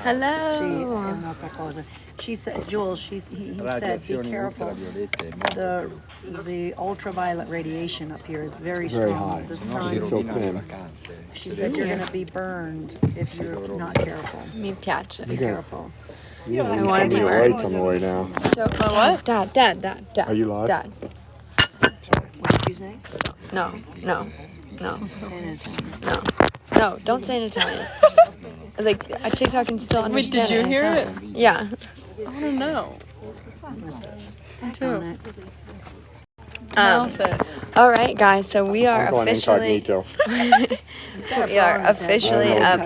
Hello. She said, Jules, he said, be careful. The ultraviolet radiation up here is very strong. The sun is so thin. She said you're going to be burned if you're not careful. Mi piace. Be careful. I want to be lights on the way down. So, Dad. Are you live? Dad. What did you say? No. Don't say in Italian. Like, a TikTok can still understand. Wait, did you hear it? Yeah. I don't know. Me too. All right, guys. So we are officially. We are officially up.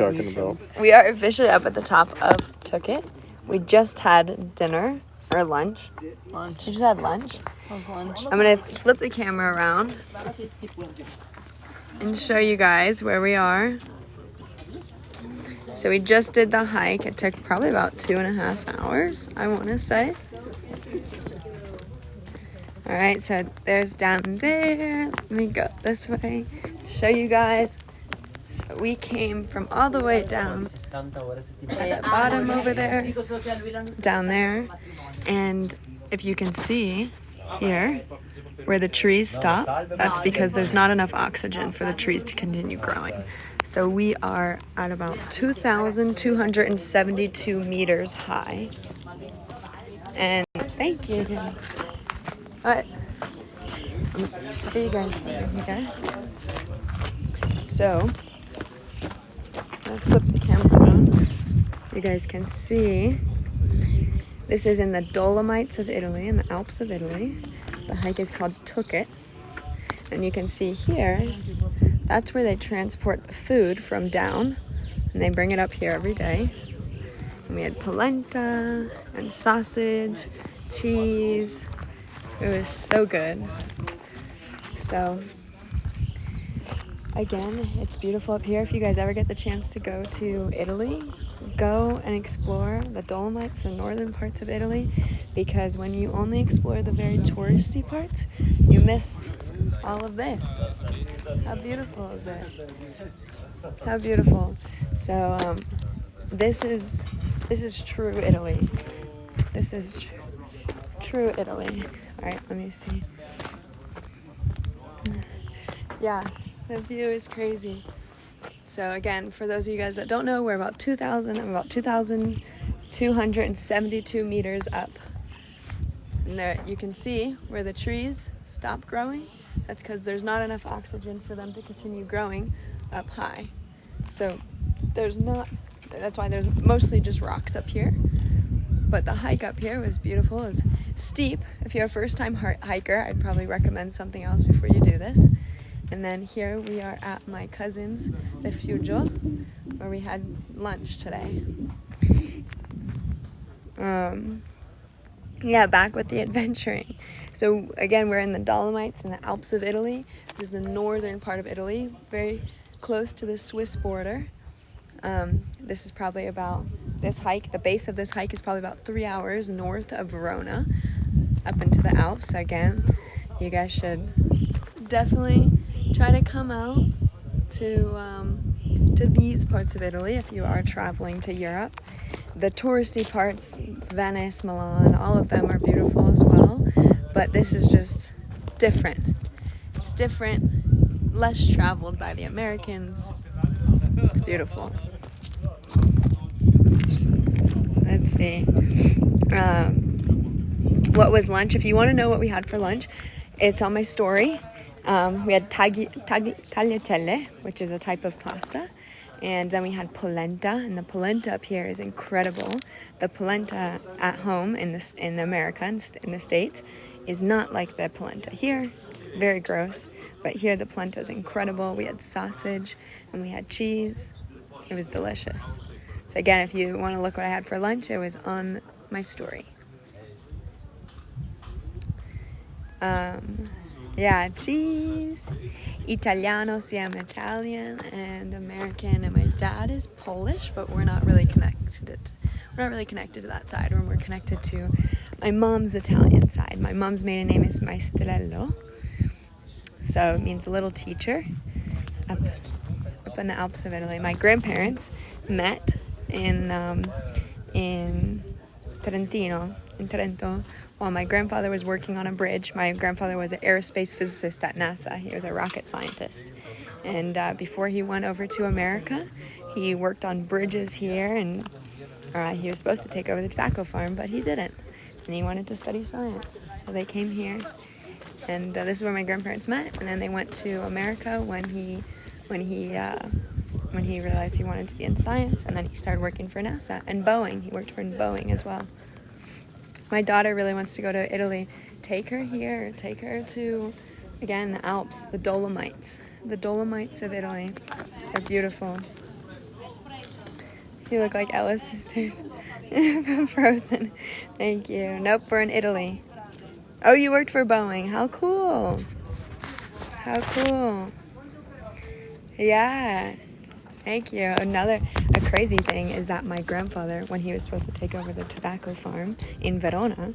We are officially up at the top of Tukit. We just had dinner or lunch. We just had lunch. That was lunch. I'm gonna flip the camera around and show you guys where we are. So we just did the hike. It took probably about 2.5 hours, I want to say. All right, so there's down there. Let me go this way to show you guys. So we came from all the way down to the bottom over there, down there. And if you can see here where the trees stop, that's because there's not enough oxygen for the trees to continue growing. So we are at about 2,272 meters high. And thank you. What? I'm gonna show you guys here. So, I'll flip the camera around. You guys can see. This is in the Dolomites of Italy, in the Alps of Italy. The hike is called Tukit. And you can see here, that's where they transport the food from down. And they bring it up here every day. And we had polenta and sausage, cheese. It was so good. So, again, it's beautiful up here. If you guys ever get the chance to go to Italy, go and explore the Dolomites, the northern parts of Italy, because when you only explore the very touristy parts, you miss all of this. How beautiful is it? How beautiful. So this is true Italy. This is true Italy. All right, let me see. Yeah, the view is crazy. So again, for those of you guys that don't know, we're about 2,272 meters up. And there you can see where the trees stop growing. That's because there's not enough oxygen for them to continue growing up high. So that's why there's mostly just rocks up here. But the hike up here was beautiful. It's steep. If you're a first-time hiker, I'd probably recommend something else before you do this. And then here we are at my cousin's refugio, where we had lunch today. Yeah, back with the adventuring. So again, we're in the Dolomites in the Alps of Italy. This is the northern part of Italy, very close to the Swiss border. This is probably about, this hike, the base of this hike is probably about 3 hours north of Verona, up into the Alps. So again, you guys should definitely try to come out to these parts of Italy if you are traveling to Europe. The touristy parts, Venice, Milan, all of them are beautiful as well, but this is just different. It's different, less traveled by the Americans. It's beautiful. Let's see. What was lunch? If you want to know what we had for lunch, it's on my story. We had tagliatelle, which is a type of pasta. And then we had polenta, and the polenta up here is incredible. The polenta at home in America, in the States, is not like the polenta here. It's very gross, but here the polenta is incredible. We had sausage, and we had cheese. It was delicious. So again, if you want to look what I had for lunch, it was on my story. Yeah, cheese. Italiano, see, I'm Italian and American, and my dad is Polish, but we're not really connected. We're not really connected to that side. We're more connected to my mom's Italian side. My mom's maiden name is Maestrello, so it means little teacher. Up in the Alps of Italy. My grandparents met in Trento, while my grandfather was working on a bridge. My grandfather was an aerospace physicist at NASA. He was a rocket scientist. And before he went over to America, he worked on bridges here, and he was supposed to take over the tobacco farm, but he didn't. And he wanted to study science. So they came here, and this is where my grandparents met, and then they went to America when he realized he wanted to be in science, and then he started working for NASA and Boeing. He worked for Boeing as well. My daughter really wants to go to Italy. Take her here. Take her to, again, the Alps, the Dolomites. The Dolomites of Italy are beautiful. You look like Ella's sisters from Frozen. Thank you. Nope, we're in Italy. Oh, you worked for Boeing. How cool. How cool. Yeah. Thank you. A crazy thing is that my grandfather, when he was supposed to take over the tobacco farm in Verona,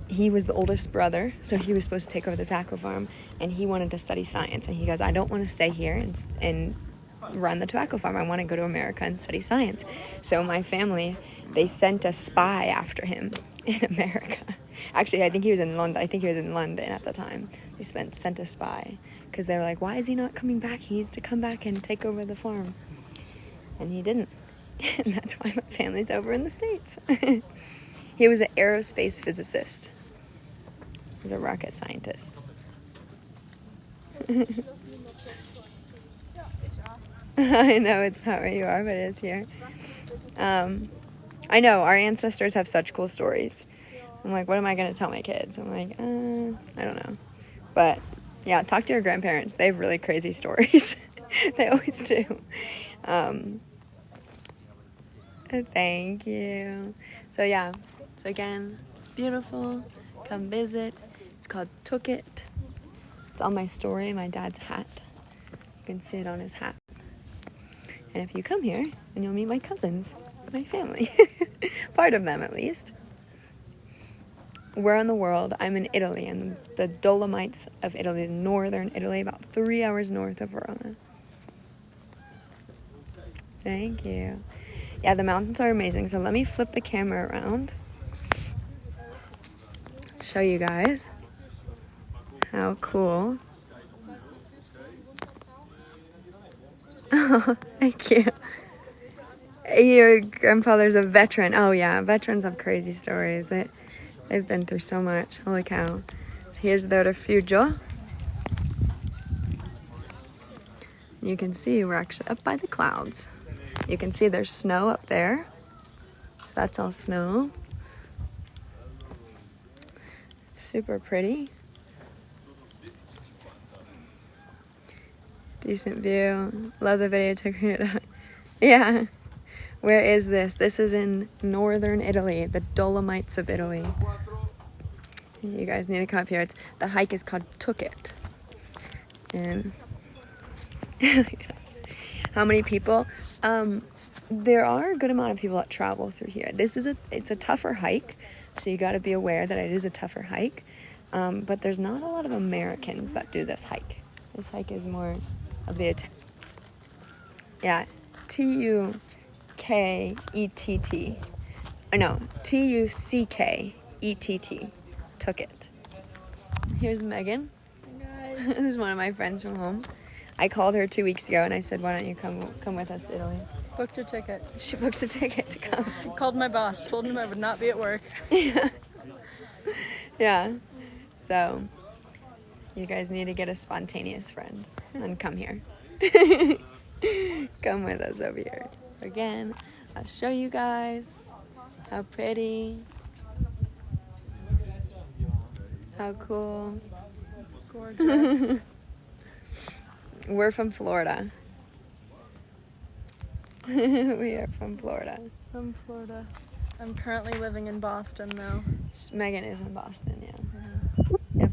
he was the oldest brother, so he was supposed to take over the tobacco farm, and he wanted to study science. And he goes, I don't want to stay here and run the tobacco farm. I want to go to America and study science. So my family, they sent a spy after him in America. Actually, I think he was in London at the time. They sent a spy because they were like, why is he not coming back? He needs to come back and take over the farm. And he didn't. And that's why my family's over in the States. He was an aerospace physicist. He was a rocket scientist. I know it's not where you are, but it is here. I know, our ancestors have such cool stories. I'm like, what am I going to tell my kids? I'm like, I don't know. But, yeah, talk to your grandparents. They have really crazy stories. They always do. Thank you. So, yeah. So, again, it's beautiful. Come visit. It's called Tukit. It's on my story, my dad's hat. You can see it on his hat. And if you come here, then you'll meet my cousins, my family. Part of them, at least. Where in the world? I'm in Italy, in the Dolomites of Italy, northern Italy, about 3 hours north of Verona. Thank you. Yeah, the mountains are amazing. So let me flip the camera around. Show you guys how cool. Oh, thank you. Your grandfather's a veteran. Oh yeah, veterans have crazy stories. They've been through so much. Holy cow. So here's the refugio. You can see we're actually up by the clouds. You can see there's snow up there. So that's all snow. Super pretty. Decent view. Love the video. Took it out. Yeah. Where is this? This is in northern Italy, the Dolomites of Italy. You guys need to come up here. The hike is called Tukit. And how many people? There are a good amount of people that travel through here. It's a tougher hike, so you got to be aware that it is a tougher hike. But there's not a lot of Americans that do this hike. This hike is more of the Tuckett. No, Tuckett. Tukit. Here's Megan. Hey guys. This is one of my friends from home. I called her 2 weeks ago and I said, why don't you come with us to Italy? Booked a ticket. She booked a ticket to come. Called my boss. Told him I would not be at work. Yeah. So, you guys need to get a spontaneous friend and come here. Come with us over here. So again, I'll show you guys how pretty, how cool. It's gorgeous. We're from Florida. We are from Florida. From Florida. I'm currently living in Boston though. Megan is in Boston, yeah. Yep.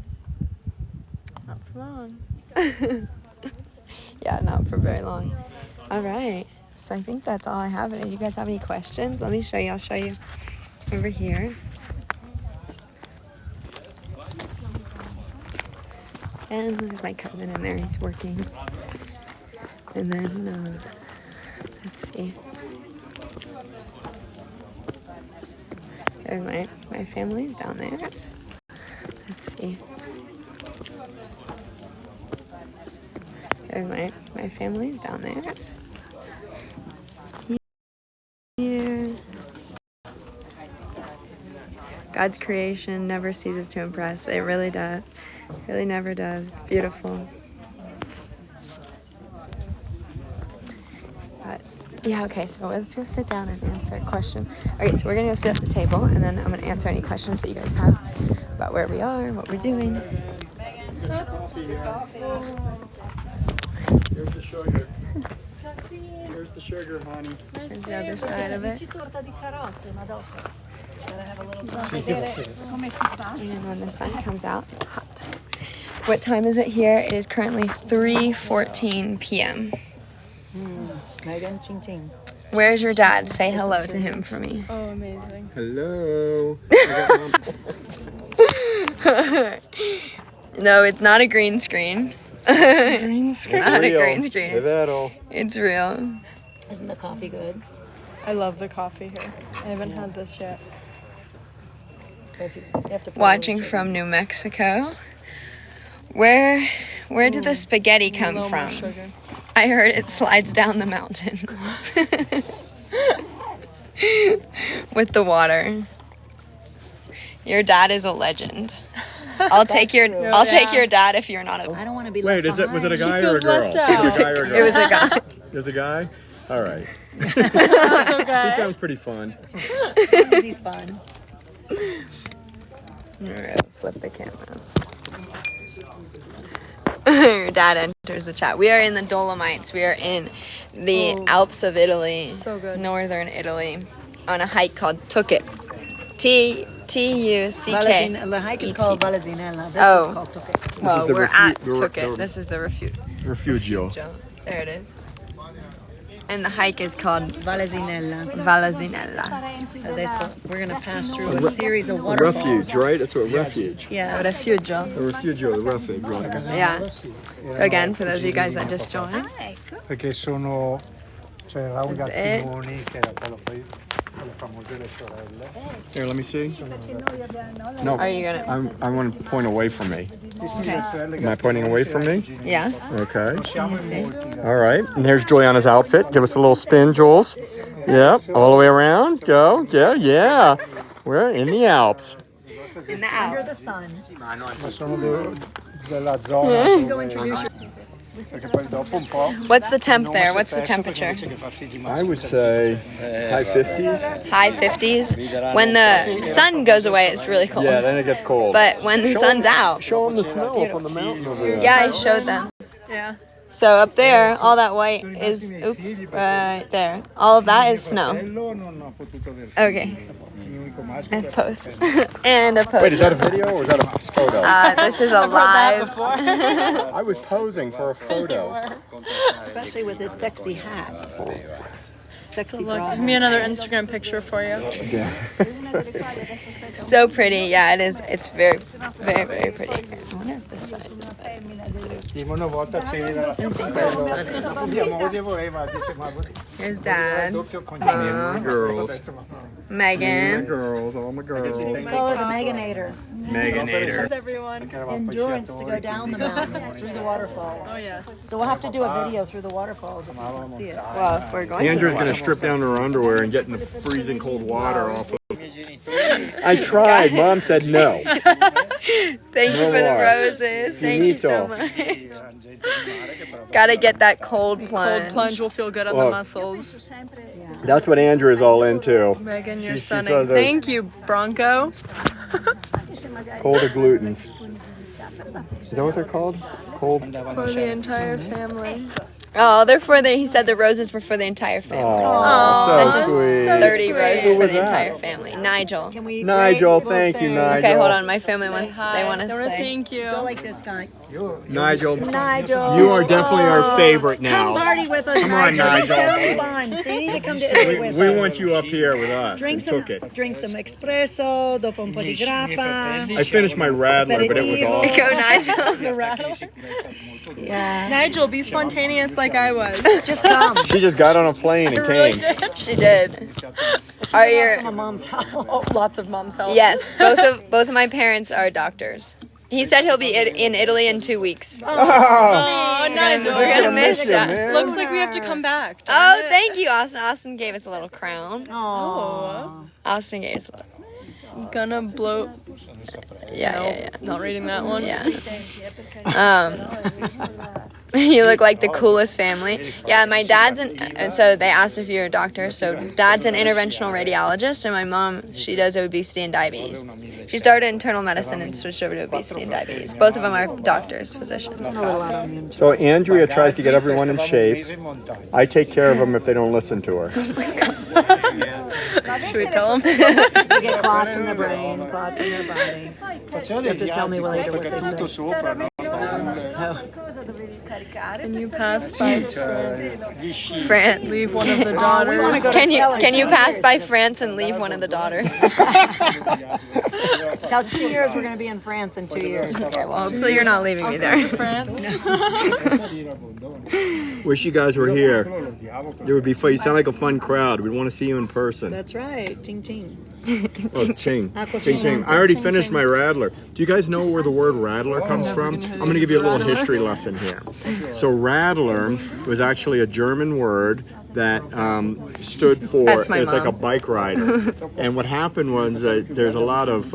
Not for long. Yeah, not for very long. All right. So I think that's all I have. Do you guys have any questions? Let me show you. I'll show you over here. And there's my cousin in there. He's working. And then, let's see. There's my family's down there. Let's see. There's my family's down there. Here. God's creation never ceases to impress. It really does. It really never does. It's beautiful. But yeah, okay, so let's go sit down and answer a question. Okay, so we're gonna go sit at the table and then I'm gonna answer any questions that you guys have about where we are, what we're doing. Here's the sugar. Here's the sugar, honey. There's the other side of it. And when the sun comes out, it's hot. What time is it here? It is currently 3:14 p.m. Megan, ching ching. Where's your dad? Say hello to him for me. Oh, amazing. Hello. No, it's not a green screen. Green screen. Not a green screen. Vero. It's real. Isn't the coffee good? I love the coffee here. I haven't had this yet. You have to put Watching from New Mexico. Where did the spaghetti A come little more from? sugar. I heard it slides down the mountain with the water. Your dad is a legend. I'll take your dad if you're not a. I don't want to be Wait, left was it a behind. guy She or a feels girl? left out. Was it a guy or a girl? It was a guy. There's a guy? All right. Okay. He sounds pretty fun. He's fun. Flip the camera. Your dad enters the chat. We are in the Dolomites. We are in the Alps of Italy, So good. northern Italy, on a hike called Tucket. Tuck. The hike is called Vallesinella. This Oh. is called Tucket. Well, the we're at the- Tucket. This is the refugio. Refugio. There it is. And the hike is called Vallesinella. Vallesinella. Adesso we're going to pass through a series of A waterfalls. refuge, right? That's what refuge. Yeah. Refugio. A refugio, the refuge, right? Yeah. So again, for those of you guys that just joined, Perché sono, cioè Raul This is it. Gattimoni, che era quello poi con le famose le sorelle. Here, let me see. No, are you gonna? I want to point away from me. Okay. Am I pointing away from me? Yeah. Okay. Siamo in See? molti. All right. And there's Giuliana's outfit. Give us a little spin, Jules. Yep. All the way around. Go. Yeah. We're in the Alps. In the Under Alps. the sun. Ma sono della zona. Go introduce yourself. Perché poi dopo un po'. What's the temp there? What's the temperature? I would say high 50s. High 50s. When the sun goes away, it's really cold. Yeah, then it gets cold. But when the sun's out, Show them the snow up on the mountain over there. yeah, I showed them. Yeah. So up there, all that white is, oops, right there. All of that is snow. Okay. And post. And a post. Wait, is that a video or is that a photo? This is a live. I was posing for a photo. Especially with this sexy hat. Sexy bra. Give me another Instagram picture for you. Yeah. So pretty. Yeah, it is. It's very, very, very pretty. I wonder if this side is better. Una volta c'era. Where the sun is. Mia moglie voleva, dice ma Here's Dad, doppio con My girls. My Megan. girls. All my girls. Call her the Meganator. Meganator. With everyone. Endurance to go down the mountain through the waterfalls. Oh, yes. So we'll have to do a video through the waterfalls if you can see it. Well, if we're going Andrew's to. gonna strip down to her underwear and get in the freezing cold water off of. I tried. Mom said no. Thank you No for the more. roses. Thank you so Finito. much. Gotta get that cold plunge. Cold plunge will feel good on Look. the muscles. That's what Andrew is all into. Megan, you're She's stunning. one of those- Thank you, Bronco. Cold or glutens. Is that what they're called? Cold. For the entire family. Oh, they're for the. He said the roses were for the entire family. Aw, So so just sweet. 30 sweet. roses Who for was the that? entire family. Nigel. Can we Nigel, we'll thank you, say- Nigel. Okay, hold on. My family wants. Hi. They want to I wanna say. thank you. Go like this guy. Nigel. Nigel. You are definitely our favorite Come now. party with us, Come on, Nigel. He's Nigel. so fun. So you need to come to Italy with We us. want you up here with us. Drink and some, took it. drink some espresso, dopo un po' di grappa. I finished my Radler, but it was Aperitivo. awesome. Go, Nigel. Yeah. Nigel, be spontaneous like like I was. Just come. She just got on a plane and came. She did. Are your My mom's house. Oh, lots of mom's help. yes? Both of my parents are doctors. He said he'll be in Italy in 2 weeks. Oh, Nigel. We're gonna miss you, that. man. Looks like we have to come back. Oh, thank you, Austin. Austin gave us a little crown. Oh. Austin gave us a little. Gonna blow. Yeah. Not reading that one. Yeah. You look like the coolest family. Yeah, my dad's and so they asked if you're a doctor. So dad's an interventional radiologist, and my mom, she does obesity and diabetes. She started internal medicine and switched over to obesity and diabetes. Both of them are doctors, physicians. So Andrea tries to get everyone in shape. I take care of them if they don't listen to her. Should we tell them? They get clots in their brain, clots in their body. You have to tell me later what they say. Can you pass by France. leave one of the daughters? Can you pass by France and leave one of the daughters? Tell 2 years we're going to be in France in 2 years. Okay, well, hopefully you're not leaving me there. France. Wish you guys were here. It would be fun. You sound like a fun crowd. We'd want to see you in person. That's right. Ting ting. Oh, ching. Aqua Ching, ching. I already finished my rattler. Do you guys know where the word rattler comes from? I'm going to give you a little history lesson here. So rattler was actually a German word that stood for, That's my it's like a mom. bike rider. And what happened was there's a lot of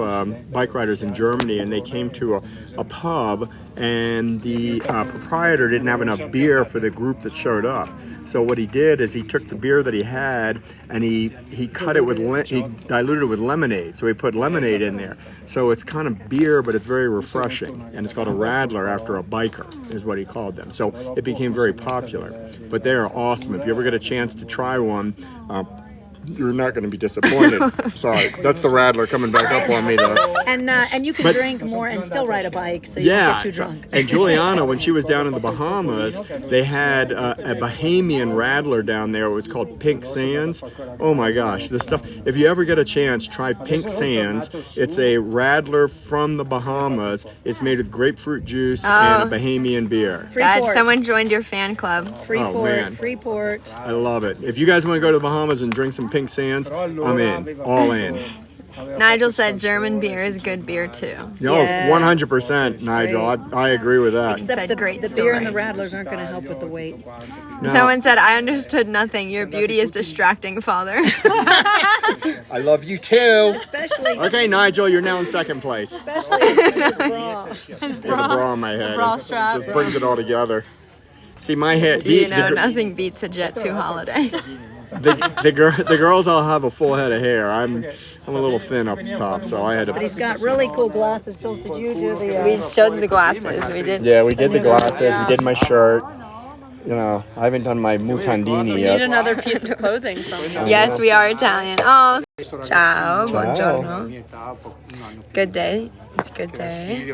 bike riders in Germany, and they came to a pub, and the proprietor didn't have enough beer for the group that showed up. So what he did is he took the beer that he had and he cut it with he diluted it with lemonade. So he put lemonade in there. So it's kind of beer, but it's very refreshing, and it's called a radler after a biker is what he called them. So it became very popular. But they are awesome. If you ever get a chance to try one, you're not going to be disappointed. Sorry, that's the rattler coming back up on me though. And you can drink more and still ride a bike, so you don't get too drunk. And Giuliana, when she was down in the Bahamas, they had a Bahamian rattler down there. It was called Pink Sands. Oh my gosh, this stuff. If you ever get a chance, try Pink Sands. It's a rattler from the Bahamas. It's made with grapefruit juice and a Bahamian beer. Dad, Freeport. someone joined your fan club. man. Freeport. I love it. If you guys want to go to the Bahamas and drink some Pink Sands, I'm in. All in. Nigel said German beer is good beer too. No, Yes, 100%, Nigel. I agree with that. Said Except great the beer and story. the rattlers aren't going to help with the weight. Now, Someone said, I understood nothing. Your beauty is distracting, father. I love you too. Especially, Okay, Nigel, you're now in second place. especially his bra. The bra on my head bra is- strap. just brings it all together. See, my head. Do you know nothing beats a Jet 2 holiday? The girls all have a full head of hair. I'm a little thin up top, so I had to. But he's got really cool glasses. Jules, did you do the... We showed the glasses. We did. Yeah, we did the glasses. We did my shirt. You know, I haven't done my mutandini We need yet. another piece of clothing from you. Yes, we are Italian. Oh, ciao, buongiorno. Good day. It's a good day.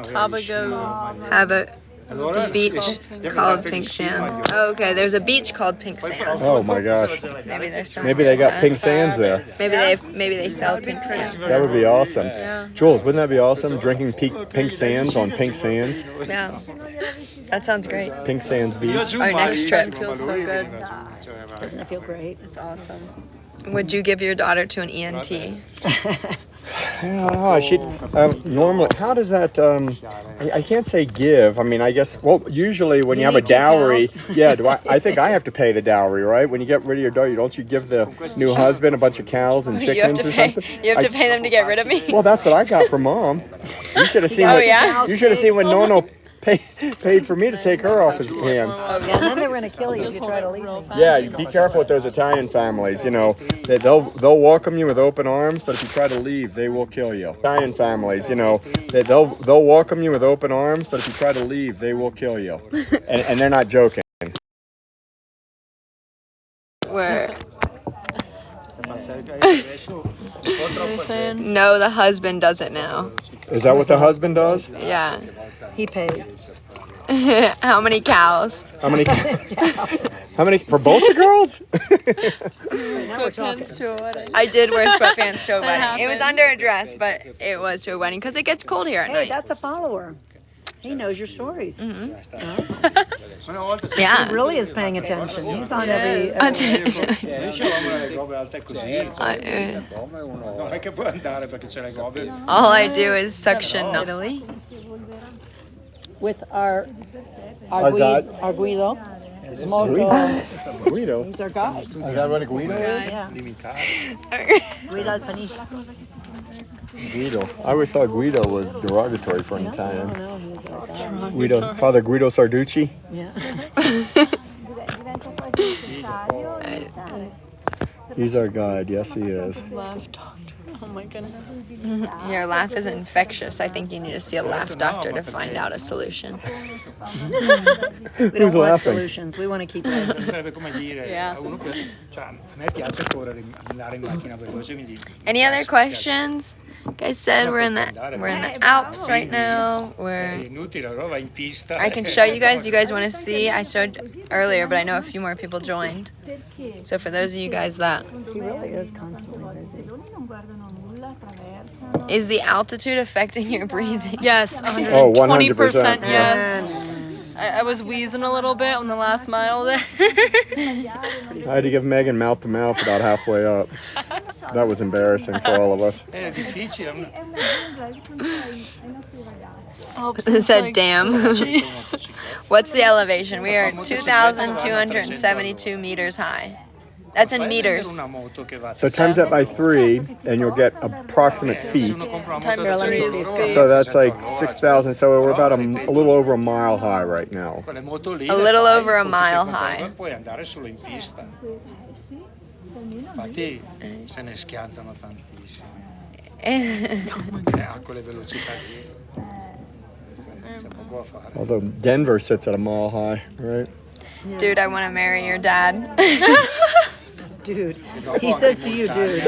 Tabago. Have a beach called Pink Sand. Oh, okay, there's a beach called Pink Sand. Oh my gosh. Maybe there's some. Maybe they got pink sands there. Maybe they sell Pink Sand. That would be awesome. Jules, wouldn't that be awesome? Drinking pink sands on pink sands? Yeah, that sounds great. Pink Sands Beach. Our next trip. Feels so good. Doesn't it feel great? It's awesome. Would you give your daughter to an ENT? I don't know. She normally. How does that? I can't say give. I mean, I guess. Well, usually when you have a need 2 dowry, cows. yeah. I think I have to pay the dowry, right? When you get rid of your daughter, don't you give the new husband a bunch of cows and You have chickens to or pay. something? You have to pay them to get rid of me. Well, that's what I got from Mom. You should have seen. Oh, what, yeah? You should have seen when Nono paid for me to take her off his hands. Yeah, and then they were going to kill you if you try to leave me. Yeah, you be careful with those Italian families. You know, they'll welcome you with open arms, but if you try to leave, they will kill you. Italian families, you know, they'll welcome you with open arms, but if you try to leave, they will kill you. And they're not joking. Where? What are you saying? No, the husband does it now. Is that what the husband does? Yeah. He pays. How many cows? How many? How many for both the girls? Sweatpants to a wedding. I did wear sweatpants to a That wedding. It was happened. under a dress, but it was to a wedding because it gets cold here at Hey, night. that's a follower. He knows your stories. Yeah. He really is paying attention. He's on every. All I do is suction Italy. With our guide. our Guido. Guido. He's our guide. Is that what a Guido is? Yeah. Guido Alpanista. Guido. I always thought Guido was derogatory for an Italian. No, he's our guide. Guido, Father Guido Sarducci. Yeah. He's our guide. Yes, he is. Laugh doctor. Oh my goodness. Your laugh is infectious. I think you need to see a laugh doctor to find out a solution. We don't Who's want laughing? solutions. We want to keep laughing. Sarebbe come dire Yeah. a uno cioè, a me piace correre, andare in macchina veloce, quindi Any other questions? Like I said, we're in the Alps right now. è inutile, allora vai in pista. I can show you guys. You guys want to see? I showed earlier, but I know a few more people joined. So for those of you guys that He really is constantly busy. is the altitude affecting your breathing? Yes, Oh, 120%. 100%. Yes. I was wheezing a little bit on the last mile there. I had to give Megan mouth to mouth about halfway up. That was embarrassing for all of us. È difficile. It said, "Damn." What's the elevation? We are 2,272 meters high. That's in meters. So times that by 3, and you'll get approximate feet. Times 3 is feet. So that's like 6,000. So we're about a little over a mile high right now. A little over a mile high. Puoi andare solo in pista. Infatti se ne schiantano tantissimi. A quelle velocità lì. C'è poco da fare. Although Denver sits at a mile high, right? Dude, I want to marry your dad. Dude. He says to you, dude.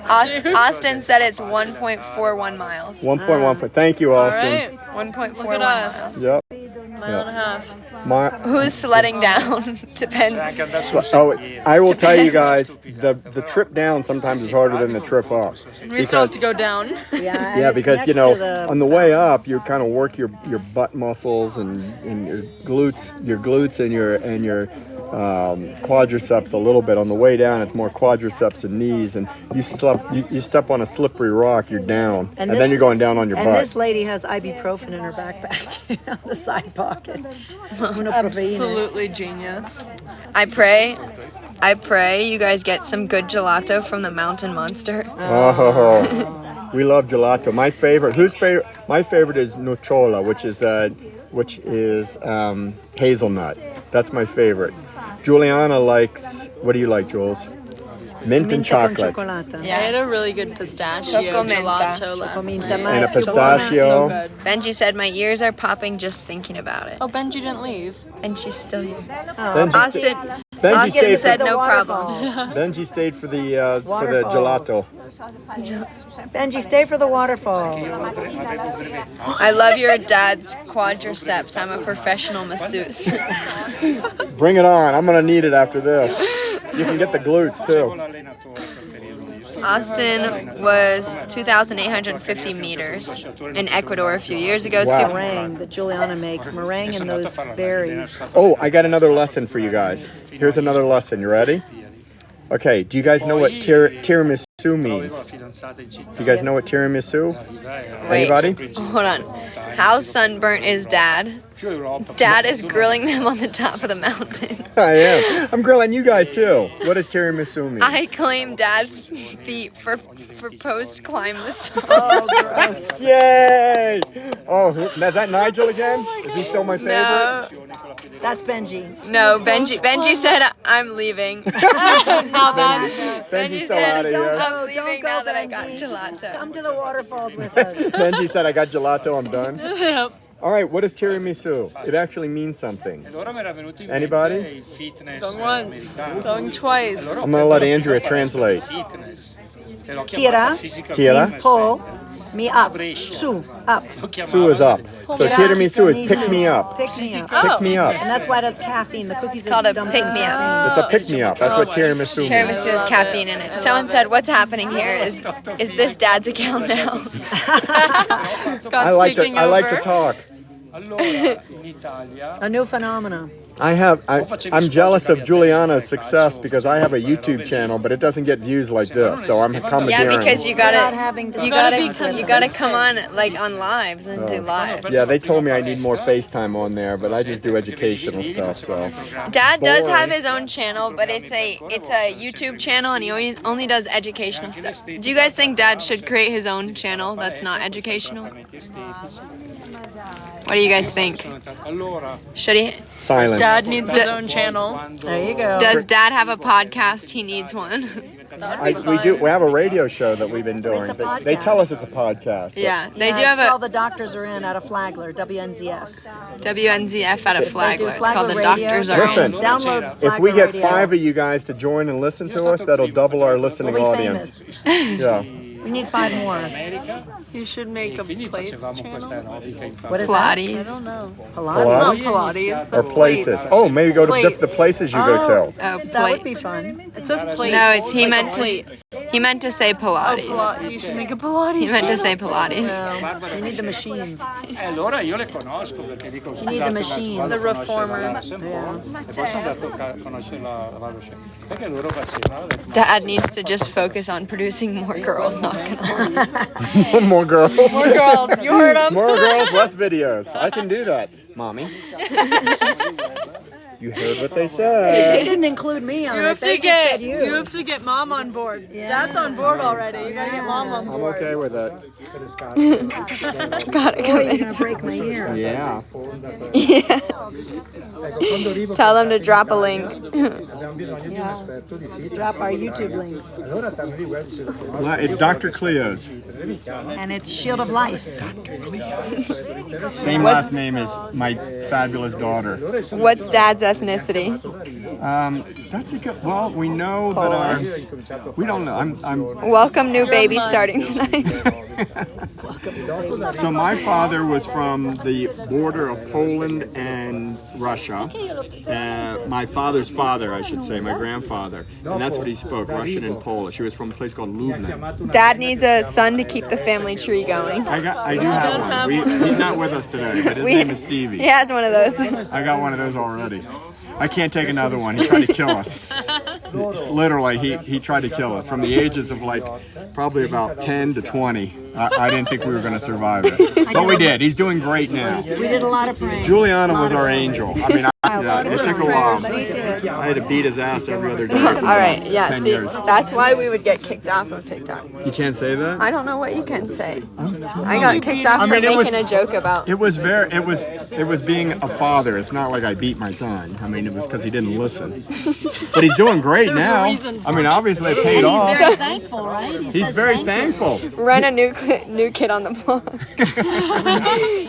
Austin said it's 1.41 miles. 1.1. Thank you, All Austin. right. 1.41 Look at us. miles. Yep. Mile and a half. Who's sledding down? Depends. Oh, I will tell you guys, the trip down sometimes is harder than the trip up. We still have to go down. Yeah, because you know, on the way up, you kind of work your butt muscles and your glutes and your quadriceps a little bit. On the way down, it's more quadriceps and knees, and you step on a slippery rock, you're down, and then you're going down on your and butt. this lady has ibuprofen in her backpack, the side pocket. Absolutely genius. I pray you guys get some good gelato from the Mountain Monster. Oh, we love gelato. My favorite. Whose favorite? My favorite is nocciola, which is hazelnut. That's my favorite. Giuliana likes. What do you like, Jules? Mint and chocolate. I had a really good pistachio gelato last night. And a So pistachio. good. Benji said my ears are popping just thinking about it. Oh, Benji didn't leave. And she's still here. Benji Austin said for, no problem. Benji stayed for the gelato. Benji, stay for the waterfall. I love your dad's quadriceps. I'm a professional masseuse. Bring it on. I'm gonna need it after this. You can get the glutes too. Austin was 2,850 meters in Ecuador a few years ago. Wow. Meringue that Giuliana makes. Meringue and those berries. Oh, I got another lesson for you guys. Here's another lesson. You ready? Okay. Do you guys know what tiramisu means? Do you guys know what tiramisu? Wait, Anybody? hold on. How sunburnt is Dad? Dad is grilling them on the top of the mountain. I am. I'm grilling you guys too. What does tiramisu mean? I claim Dad's feet for post climb the song. Oh, gross. Yay! Oh, is that Nigel again? Is he still my favorite? No, That's Benji. no. Benji said I'm leaving. Benji's still out of here. I'm leaving Don't go, now that I got Benji. gelato. Come to the waterfalls with us. Benji said, I got gelato, I'm done. All right, what is tiramisu? It actually means something. Anybody? Going once, going twice. I'm going to let Andrea translate. Tira Tira. means pull me up. Su, up. Su is up. So tiramisu is pick me up. Pick me up. Pick me up. And that's why that's caffeine. The cookies called are a dumped pick-me-up. It's a pick me up. That's what tiramisu means. Tiramisu has caffeine in it. Someone said, "What's happening here? Is this Dad's account now?" I like to talk. A new phenomenon. I'm jealous of Giuliana's success because I have a YouTube channel, but it doesn't get views like this. So I'm commandeering. Yeah, because you gotta come on on lives and do lives. Yeah, they told me I need more FaceTime on there, but I just do educational stuff. So Dad does have his own channel, but it's a YouTube channel, and he only does educational stuff. Do you guys think Dad should create his own channel that's not educational? What do you guys think? Should he? Silence. Dad needs his own channel. There you go. Does Dad have a podcast? He needs one. We do. We have a radio show that we've been doing. They tell us it's a podcast. Yeah, they do it's have called The Doctors Are In out of Flagler, WNZF. WNZF out of Flagler. It's called Flagler The Radio. Doctors Are Listen, In. Download if we get Flagler 5 of you guys to join and listen to us, that'll double our listening We'll be audience. famous. Yeah. We need 5 more. You should make a plates channel. What is I Pilates. don't know. that? It's not Pilates. Or That's places. plates. Oh, maybe go to Plates. the places you go to. Oh, That would be plates. fun. It says plates. No, it's he like a meant plate. he meant to say Oh, Pilates. You should make a Pilates. He meant to channel. say Pilates. No, you need the machines. Allora io le conosco perché dico You need the machine. The reformer. perché loro facevano Dad needs to just focus on producing more girls, not gonna lie. More girls. More girls. You heard him. More girls, less videos. I can do that, Mommy. You heard what they They said. didn't include me on You it. have They to just said get. You have to get Mom on board. Yeah. Dad's on board already. You gotta get Mom on I'm board. okay with it. Gotta Boy, come you're in. gonna break my ear. Yeah. Yeah. Tell them to drop a link. Yeah. Drop our YouTube links. It's Dr. Klioze. And it's Shield of Life. Same last name as my fabulous daughter. What's Dad's ethnicity? That's a good. Well, we know that we don't know. I'm Welcome, new baby starting tonight. So my father was from the border of Poland and Russia. My father's father, I should say, my grandfather, and that's what he spoke, Russian and Polish. He was from a place called Lubna. Dad needs a son to keep the family tree going. I do have one. He's not with us today, but his name is Stevie. He has one of those. I got one of those already. I can't take another one. He tried to kill us. Literally, he tried to kill us from the ages of like probably about 10 to 20. I didn't think we were going to survive it, but we did. He's doing great now. We did a lot of praying. Juliana was our angel. I mean, it took a while. But he did. I had to beat his ass every other day. All right, yeah, 10 see, years. that's why we would get kicked off of TikTok. You can't say that? I don't know what you can say. I got kicked off for mean, it was- making a joke about. It was being a father. It's not like I beat my son. I mean, it was because he didn't listen. But he's doing great now. I mean, obviously it paid off. He's very thankful, right? He He's says very thank you. thankful. Run a new kid on the block.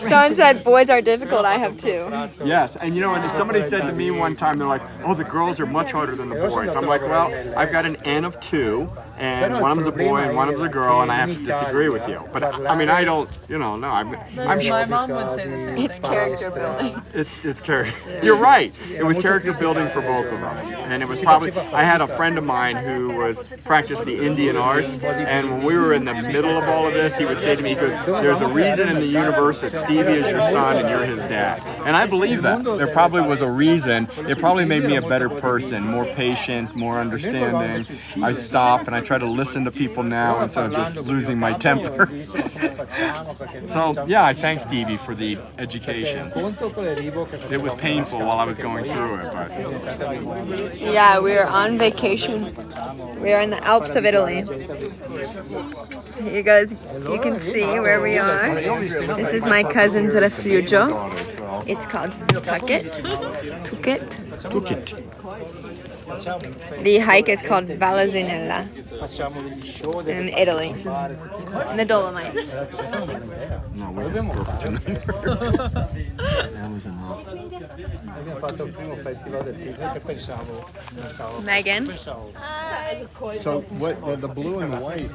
Someone said, boys are difficult, I have two. Yes, and you know, and somebody said to me one time, they're like, "Oh, the girls are much harder than the boys." I'm like, "Well, I've got an N of 2, and one of them's a boy and one of them's a girl, and I have to disagree with you." But I mean, I don't, no, I'm My mom would say the same It's thing. character building. It's character. You're right. It was character building for both of us, and it was probably. I had a friend of mine who practiced the Indian arts, and when we were in the middle of all of this, he would say to me, he goes, "There's a reason in the universe that Stevie is your son and you're his dad," and I believe that. There probably was a reason. It probably made me a better person, more patient, more understanding. I stop and I try to listen to people now instead of just losing my temper. So yeah, I thank Stevie for the education. It was painful while I was going through it, but Yeah, we are on vacation. We are in the Alps of Italy. You guys, you can see where we are. This is my cousin's refugio. It's called Tucket. The hike is called Valle Zunella in Italy, in the Dolomites. no, we didn't go for tonight. That was enough. Abbiamo fatto il primo festival del figlio che pensavo Megan, So what? The blue and white.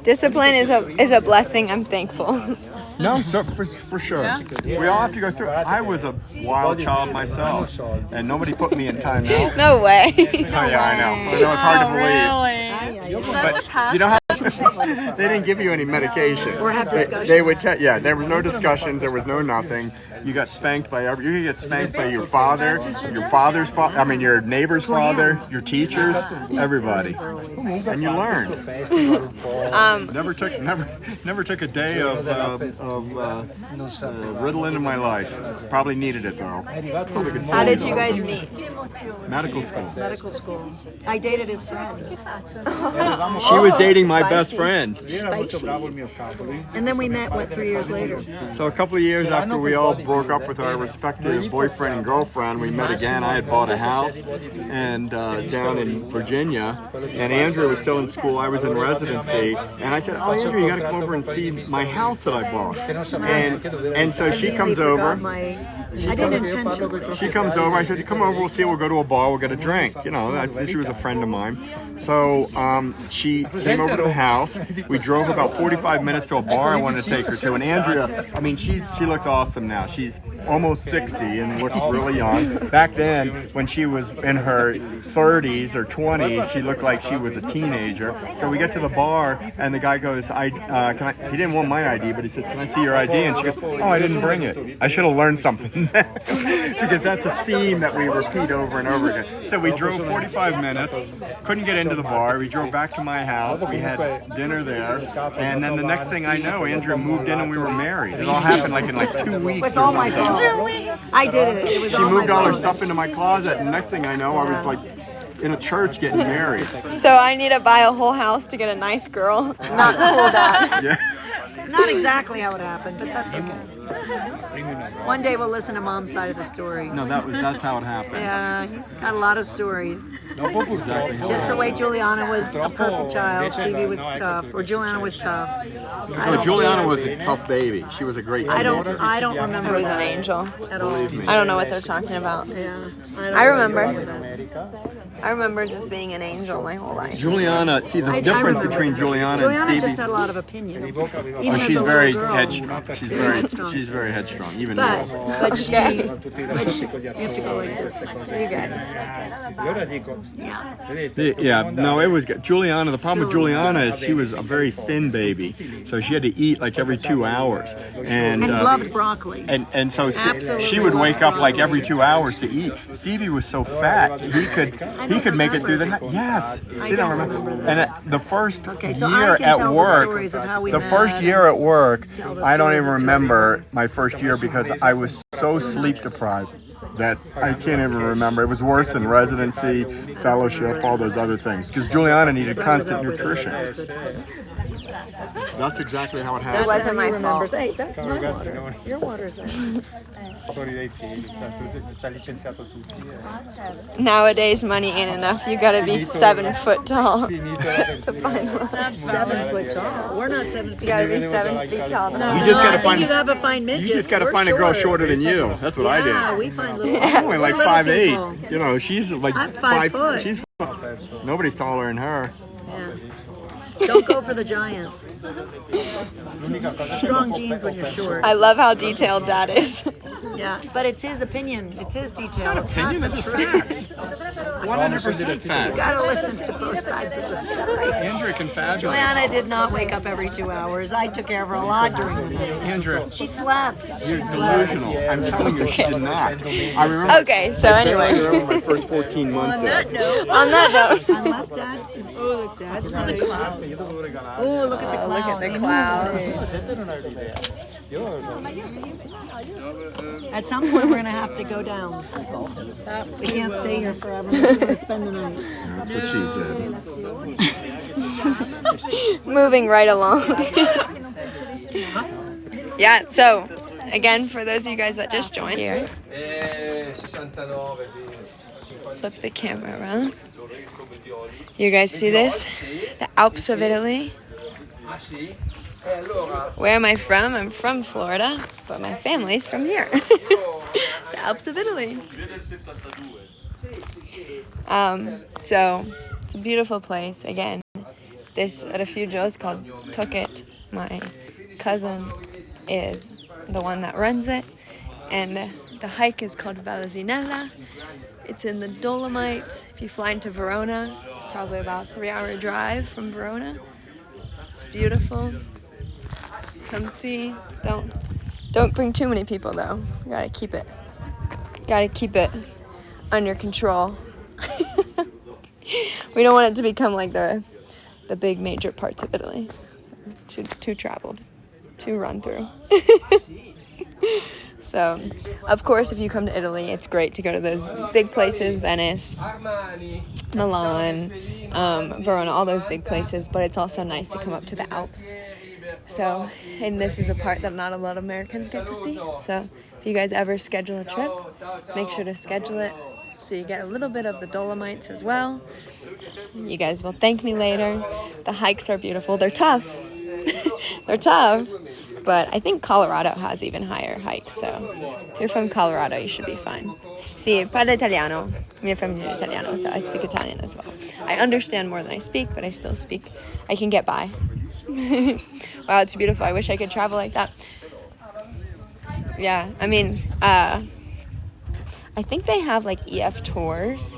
discipline is a blessing. I'm thankful. No, so for sure. We all have to go through. I was a wild child myself, and nobody put me in timeout. No way. Oh yeah, I know. I know it's hard to believe. Really? But you know how They didn't give you any medication. Or have discussions. They would tell, yeah, there was no discussions, there was no nothing. You got spanked by you could get spanked by your father, your father's father, I mean your neighbor's father, your teachers, everybody. And you learned. Never took a day of Ritalin in my life. Probably needed it though. How did you guys meet? Medical school. Medical school. I dated his friend. She was dating my best Spicy. friend. Spicy. And then we met, what, 3 years later? So a couple of years after we all broke up with our respective boyfriend and girlfriend, we met again. I had bought a house and down in Virginia, and Andrew was still in school. I was in residency, and I said, "Oh, Andrew, you got to come over and see my house that I bought." And so she comes over. I didn't intentionally. She comes over. I said, "Come over. We'll see. We'll go to a bar. We'll get a drink." You know, she was a friend of mine. So she came over to the house. We drove about 45 minutes to a bar I wanted to take her to. And Andrea, I mean, she looks awesome now. She's almost 60 and looks really young. Back then, when she was in her 30s or 20s, she looked like she was a teenager. So we get to the bar, and the guy goes, he didn't want my ID, but he says, "Can I see your ID?" And she goes, "Oh, I didn't bring it. I should have learned something." Because that's a theme that we repeat over and over again. So we drove 45 minutes, couldn't get into the bar. We drove back to my house. We had dinner there, and then the next thing I know, Andrew moved in and we were married. It all happened in 2 weeks. It's all my fault. I did it. It was She all moved my all her fault. stuff into my closet, and next thing I know, I was in a church getting married. So I need to buy a whole house to get a nice girl. Not cool, Dad. Yeah. It's not exactly how it happened, but that's okay. One day we'll listen to Mom's side of the story. No, that's how it happened. Yeah, he's got a lot of stories. Exactly. Just the way Giuliana was a perfect child, Stevie was tough, or Giuliana was tough. So Giuliana was a tough baby. She was a great teenager. I don't remember I was an that angel. at all. I don't know what they're talking about. Yeah, I remember just being an angel my whole life. Juliana, see the difference between Juliana and Stevie. just had a lot of opinion. Even Oh, as she's a little very girl. headstrong. She's very headstrong. Even But now. she, you have to go like this. You guys. Yeah, no, it was good. Juliana, the problem with Juliana is she was a very thin baby, so she had to eat every 2 hours, and loved broccoli. and so she Absolutely would loved wake up broccoli. every 2 hours to eat. Stevie was so fat he could make it through the night. Yes, she don't remember. And the first so I year can at tell the work, stories of how we the met first and year at work, tell the I don't stories even of remember my first year because I was so sleep deprived that I can't even remember. It was worse than residency, fellowship, all those other things. Because Juliana needed constant nutrition. That's exactly how it It happened. wasn't my fault. Hey, that's my water. Your water's there. Nowadays, money ain't enough. You gotta be 7 foot tall to find one. 7 foot tall. We're not 7 feet. You gotta be 7 feet tall. To find You just one. gotta I think find you gotta find midgets. You just gotta find a girl shorter than you. That's what I Yeah, did. we find little. I'm only like little 5'8". people. You know, she's like I'm 5 foot. She's nobody's taller than her. Yeah. Don't go for the giants. Strong genes when you're short. I love how detailed Dad is. Yeah, but it's his opinion. It's his detail. It's not Opinion, the this is truth. facts. 100% You facts. gotta listen to both sides of the story. Andrea can fabulous. Joanna did not wake up every 2 hours. I took care of her a lot during the night. Andrea, She slept. you're delusional. I'm telling you, she did not. I remember. Okay, so I anyway. remember my first 14 months there. On that note, Unless Dad's. Oh, look, Dad's right. Oh, look at the clouds. look at the clouds. At some point, we're gonna have to go down. We can't stay here forever. We're just gonna spend the night. That's what she said. moving right along. Yeah, so again, for those of you guys that just joined here, flip the camera around. You guys see this? The Alps of Italy. Where am I from? I'm from Florida, but my family's from here. The Alps of Italy. So it's a beautiful place. Again, this refugio is called Tukit. My cousin is the one that runs it, and the hike is called Vallesinella. It's in the Dolomites. If you fly into Verona, it's probably about a 3-hour drive from Verona. beautiful. Come see. Don't bring too many people though. You gotta keep it under control. We don't want it to become like the big major parts of Italy. Too traveled, too run through. So, of course, if you come to Italy, it's great to go to those big places, Venice, Milan, Verona, all those big places, but it's also nice to come up to the Alps. So, and this is a part that not a lot of Americans get to see. So, if you guys ever schedule a trip, make sure to schedule it so you get a little bit of the Dolomites as well. You guys will thank me later. The hikes are beautiful. They're tough. They're tough. But I think Colorado has even higher hikes, so if you're from Colorado, you should be fine. Sì, parlo italiano. Mia famiglia è italiano, so I speak Italian as well. I understand more than I speak, but I still speak. I can get by. Wow, it's beautiful. I wish I could travel like that. Yeah, I mean, I think they have like EF tours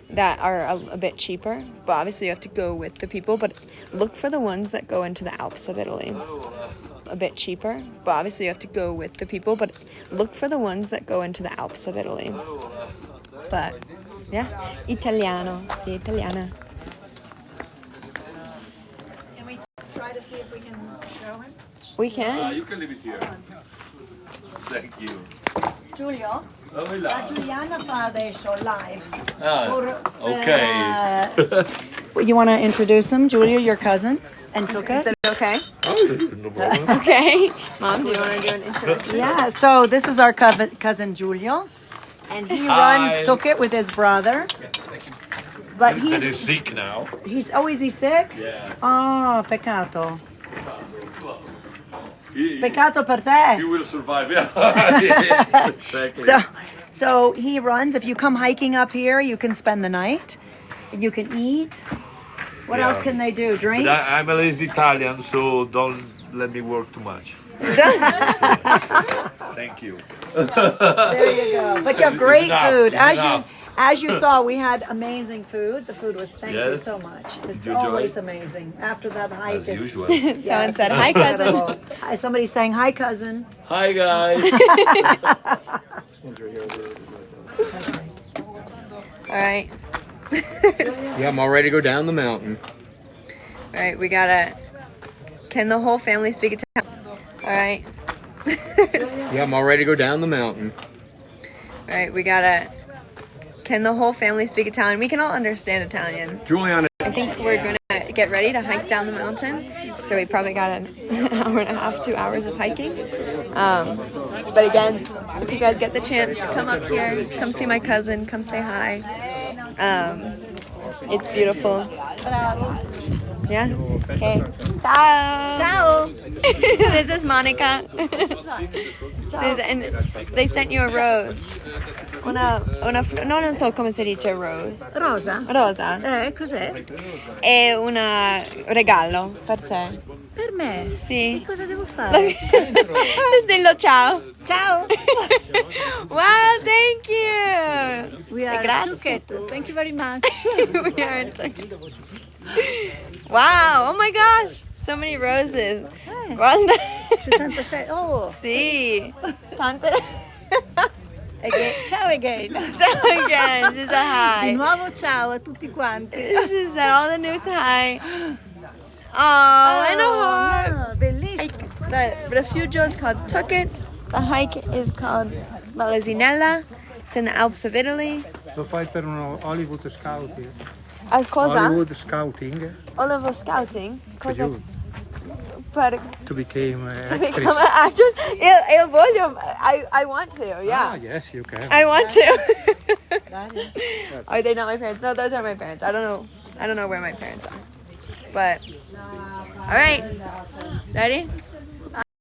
that are a bit cheaper, but obviously you have to go with the people, but look for the ones that go into the Alps of Italy. A bit cheaper, but obviously you have to go with the people, but look for the ones that go into the Alps of Italy. But yeah, Italiano, sì, italiana. Can we try to see if we can show him? We can. You can leave it here. Thank you. Giulio, Oh, we la love. Giuliana fa adesso live. Okay. You want to introduce him, Giulio, your cousin, and took Is it? it okay? No problem. Okay. Mom, do you want to do an introduction? Yeah, so this is our cousin Giulio, and he runs Took It with his brother. But And he's sick now. he's is he sick? Yeah. Oh, peccato. He Peccato per te. will survive. Yeah. Exactly. So he runs. If you come hiking up here, you can spend the night. You can eat. What Yeah. else can they do? Drink? But I'm a lazy Italian, so don't let me work too much. Thank you. There you go. But you have great enough, food. it's enough. As you saw, we had amazing food. The food was thank you Yes. so much. It's you enjoy? always amazing. After that hike, As it's usual. Someone said, "Hi, cousin." incredible. Hi, somebody saying hi, cousin. Hi guys. All right. Yeah, I'm all ready to go down the mountain. All right, we gotta. Can the whole family speak Italian? All right. Yeah, I'm all ready to go down the mountain. All right, we gotta. Can the whole family speak Italian? We can all understand Italian. Juliana. I think we're gonna get ready to hike down the mountain. So we probably got an hour and a half, 2 hours of hiking. But again, if you guys get the chance, come up here, come see my cousin, come say hi. It's beautiful. Yeah? Okay. Ciao. Ciao. This is Monica. And they sent you a rose. Non so come si dice rose. Rosa. Rosa. Cos'è? È un regalo per te. Per me. Sì. Cosa devo fare? Dillo ciao. Ciao. Wow, thank you. We are Grazie. Took It. Thank you very much. We are in Turkey. Wow, oh my gosh, so many roses. Guarda. 76. Oh. Sì. Tante. Again. Ciao again. Ciao again, just a hi. Di nuovo ciao a tutti quanti. She said all the new hi. Oh, and a heart. no, bellissimo. The refugio is called Took It. The hike is called Vallesinella. It's in the Alps of Italy. Lo fai per uno Hollywood Scouting. Cosa? Hollywood Scouting Oliver Scouting. for Cosa? you Per to become to actress. become an actress? Io voglio. I want to. Yeah. Ah, yes, you can. I want to. Are they not my parents? No, those are my parents. I don't know where my parents are. But all right. Ready?